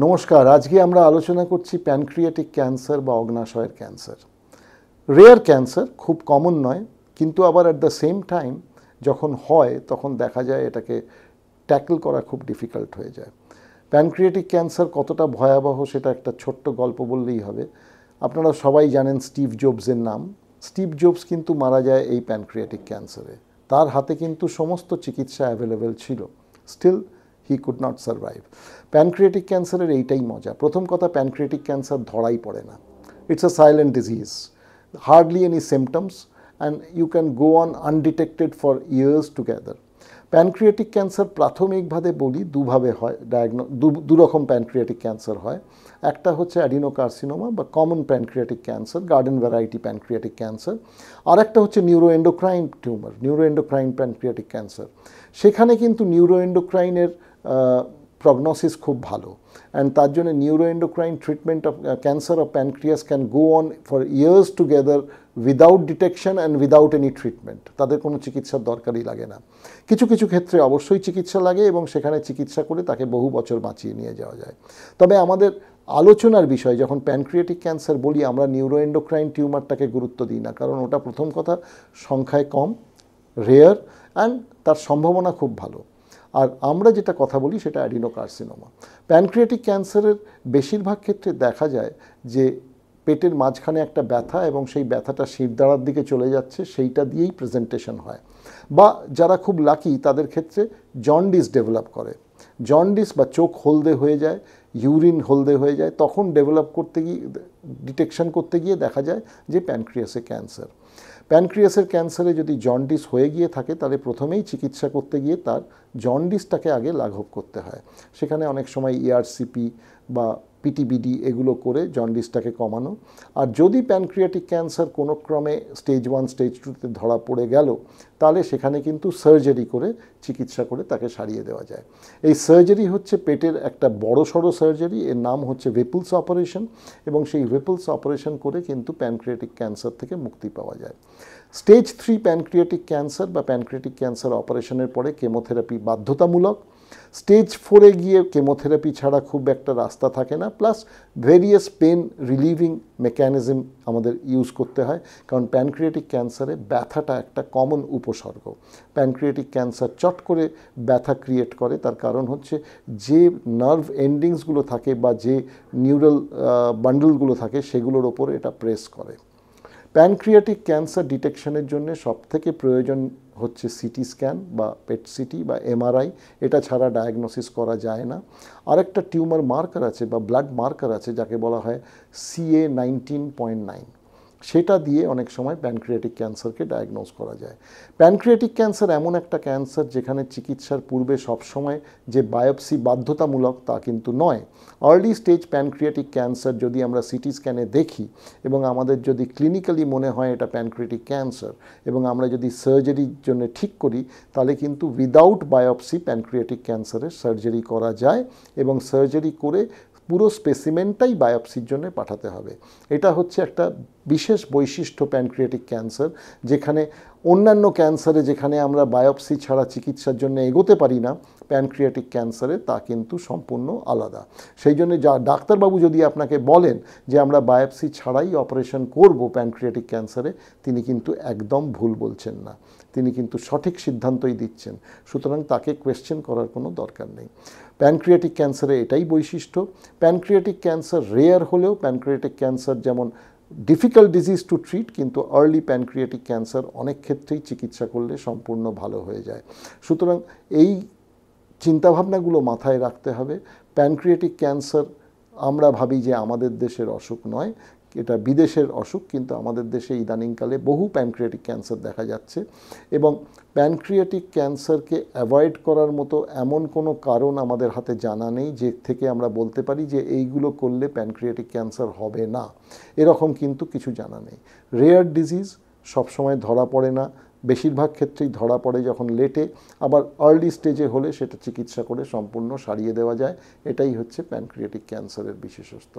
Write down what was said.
নমস্কার, আজকে আমরা আলোচনা করছি প্যানক্রিয়াটিক ক্যান্সার বা অগ্নাশয়ের ক্যান্সার। রেয়ার ক্যান্সার, খুব কমন নয়, কিন্তু আবার অ্যাট দ্য সেম টাইম যখন হয় তখন দেখা যায় এটাকে ট্যাকল করা খুব ডিফিকাল্ট হয়ে যায়। প্যানক্রিয়াটিক ক্যান্সার কতটা ভয়াবহ সেটা একটা ছোট্ট গল্প বললেই হবে। আপনারা সবাই জানেন স্টিভ জবসের নাম। স্টিভ জবস কিন্তু মারা যায় এই প্যানক্রিয়াটিক ক্যান্সারে। তার হাতে কিন্তু সমস্ত চিকিৎসা অ্যাভেলেবেল ছিল, still he could not survive. Pancreatic ক্যান্সারের এইটাই মজা। প্রথম কথা, প্যানক্রিয়াটিক ক্যান্সার ধরাই পড়ে না। It's a silent disease, hardly any symptoms, and you can go on undetected for years together. Pancreatic cancer প্রাথমিকভাবে বলি দুভাবে হয়, দু রকম প্যানক্রিয়াটিক ক্যান্সার হয়। একটা হচ্ছে অ্যাডিনোকার্সিনোমা বা common pancreatic cancer, garden variety pancreatic cancer. আর একটা হচ্ছে neuroendocrine tumour, neuroendocrine pancreatic cancer. সেখানে কিন্তু নিউরোএন্ডোক্রাইনের প্রগনোসিস খুব ভালো, অ্যান্ড তার জন্য neuroendocrine treatment of cancer of pancreas can go on for years together without detection and without any treatment. তাদের কোনো চিকিৎসার দরকারই লাগে না। কিছু কিছু ক্ষেত্রে অবশ্যই চিকিৎসা লাগে এবং সেখানে চিকিৎসা করে তাকে বহু বছর বাঁচিয়ে নিয়ে যাওয়া যায়। তবে আমাদের আলোচনার বিষয় যখন প্যানক্রিয়াটিক ক্যান্সার বলি, আমরা নিউরোএন্ডোক্রাইন টিউমারটাকে গুরুত্ব দিই না, কারণ ওটা প্রথম কথা সংখ্যায় কম, রেয়ার, অ্যান্ড তার সম্ভাবনা খুব ভালো। আর আমরা যেটা কথা বলি সেটা অ্যাডিনোকার্সিনোমা। প্যানক্রিয়াটিক ক্যান্সারের বেশিরভাগ ক্ষেত্রে দেখা যায় যে পেটের মাঝখানে একটা ব্যথা এবং সেই ব্যথাটা শিরদাঁড়ার দিকে চলে যাচ্ছে, সেইটা দিয়েই প্রেজেন্টেশন হয়। বা যারা খুব লাকি তাদের ক্ষেত্রে জন্ডিস ডেভেলপ করে, জন্ডিস বা চোখ হলদে হয়ে যায়, ইউরিন হলদে হয়ে যায়, তখন ডেভেলপ করতে গিয়ে ডিটেকশন করতে গিয়ে দেখা যায় যে প্যানক্রিয়াসে ক্যান্সার। প্যানক্রিয়াসের ক্যান্সারে যদি জন্ডিস হয়ে গিয়ে থাকে তাহলে প্রথমেই চিকিৎসা করতে গিয়ে তার জন্ডিসটাকে আগে লাঘব করতে হয়। সেখানে অনেক সময় ইআরসিপি বা পিটিবিডি এগুলো করে জন্ডিসটাকে কমানো। আর যদি প্যানক্রিয়াটিক ক্যান্সার কোনো ক্রমে স্টেজ 1 স্টেজ 2তে ধরা পড়ে গেল, তাহলে সেখানে কিন্তু সার্জারি করে চিকিৎসা করে তাকে সারিয়ে দেওয়া যায়। এই সার্জারি হচ্ছে পেটের একটা বড় সড়ো সার্জারি, এর নাম হচ্ছে ভিপলস অপারেশন, এবং সেই ভিপলস অপারেশন করে কিন্তু প্যানক্রিয়াটিক ক্যান্সার থেকে মুক্তি পাওয়া যায়। স্টেজ 3 প্যানক্রিয়াটিক ক্যান্সার বা প্যানক্রিয়াটিক ক্যান্সার অপারেশনের পরে কেমোথেরাপি বাধ্যতামূলক। স্টেজ 4-এ গিয়ে কেমোথেরাপি ছাড়া খুব একটা রাস্তা থাকে না, plus various pain relieving mechanism আমাদের ইউজ করতে হয়, কারণ প্যানক্রিয়াটিক ক্যান্সারে ব্যথাটা একটা কমন উপসর্গ। প্যানক্রিয়াটিক ক্যান্সার চট করে ব্যথা ক্রিয়েট করে, তার কারণ হচ্ছে যে নার্ভ এন্ডিংসগুলো থাকে বা যে নিউরাল বান্ডলগুলো থাকে সেগুলোর ওপর এটা প্রেস করে। প্যানক্রিয়াটিক ক্যান্সার ডিটেকশনের জন্য সবথেকে প্রয়োজন হচ্ছে সিটি স্ক্যান বা পেট সিটি বা এমআরআই। এটা ছাড়া ডায়াগনোসিস করা যায় না। আরেকটা টিউমার মার্কার আছে বা ব্লাড মার্কার আছে যাকে বলা হয় CA19.9, সেটা দিয়ে অনেক সময় প্যানক্রিয়াটিক ক্যান্সারকে ডায়াগনোজ করা যায়। প্যানক্রিয়াটিক ক্যান্সার এমন একটা ক্যান্সার যেখানে চিকিৎসার পূর্বে সবসময় যে বায়োপসি বাধ্যতামূলক তা কিন্তু নয়। আর্লি স্টেজ প্যানক্রিয়াটিক ক্যান্সার যদি আমরা সিটি স্ক্যানে দেখি এবং আমাদের যদি ক্লিনিক্যালি মনে হয় এটা প্যানক্রিয়াটিক ক্যান্সার এবং আমরা যদি সার্জারির জন্য ঠিক করি, তাহলে কিন্তু উইদাউট বায়োপসি প্যানক্রিয়াটিক ক্যান্সারের সার্জারি করা যায়, এবং সার্জারি করে পুরো স্পেসিমেনটাই বায়োপসির জন্য পাঠাতে হবে। এটা হচ্ছে একটা বিশেষ বৈশিষ্ট্য প্যানক্রিয়াটিক ক্যান্সার, যেখানে অন্যান্য ক্যান্সারে যেখানে আমরা বায়োপসি ছাড়া চিকিৎসার জন্য এগোতে পারি না, প্যানক্রিয়াটিক ক্যান্সারে তা কিন্তু সম্পূর্ণ আলাদা। সেই জন্য ডাক্তারবাবু যদি আপনাকে বলেন যে আমরা বায়োপসি ছাড়াই অপারেশন করব প্যানক্রিয়াটিক ক্যান্সারে, তিনি কিন্তু একদম ভুল বলছেন না, তিনি কিন্তু সঠিক সিদ্ধান্তই দিচ্ছেন। সুতরাং তাকে কোয়েশ্চেন করার কোনো দরকার নেই। প্যানক্রিয়াটিক ক্যান্সারে এটাই বৈশিষ্ট্য। প্যানক্রিয়াটিক ক্যান্সার রেয়ার হলেও প্যানক্রিয়াটিক ক্যান্সার যেমন ডিফিকাল্ট ডিজিজ টু ট্রিট, কিন্তু আর্লি প্যানক্রিয়াটিক ক্যান্সার অনেক ক্ষেত্রেই চিকিৎসা করলে সম্পূর্ণ ভালো হয়ে যায়। সুতরাং এই চিন্তাভাবনাগুলো মাথায় রাখতে হবে। প্যানক্রিয়াটিক ক্যান্সার আমরা ভাবি যে আমাদের দেশের অসুখ নয়, এটা বিদেশের অসুখ, কিন্তু আমাদের দেশে ইদানিংকালে বহু প্যানক্রিয়াটিক ক্যান্সার দেখা যাচ্ছে, এবং প্যানক্রিয়াটিক ক্যান্সারকে অ্যাভয়েড করার মতো এমন কোনো কারণ আমাদের হাতে জানা নেই যে থেকে আমরা বলতে পারি যে এইগুলো করলে প্যানক্রিয়াটিক ক্যান্সার হবে না, এরকম কিন্তু কিছু জানা নেই। রেয়ার ডিজিজ সবসময় ধরা পড়ে না, বেশিরভাগ ক্ষেত্রেই ধরা পড়ে যখন লেটে, আবার আর্লি স্টেজে হলে সেটা চিকিৎসা করে সম্পূর্ণ সারিয়ে দেওয়া যায়। এটাই হচ্ছে প্যানক্রিয়াটিক ক্যান্সারের বিশেষত্ব।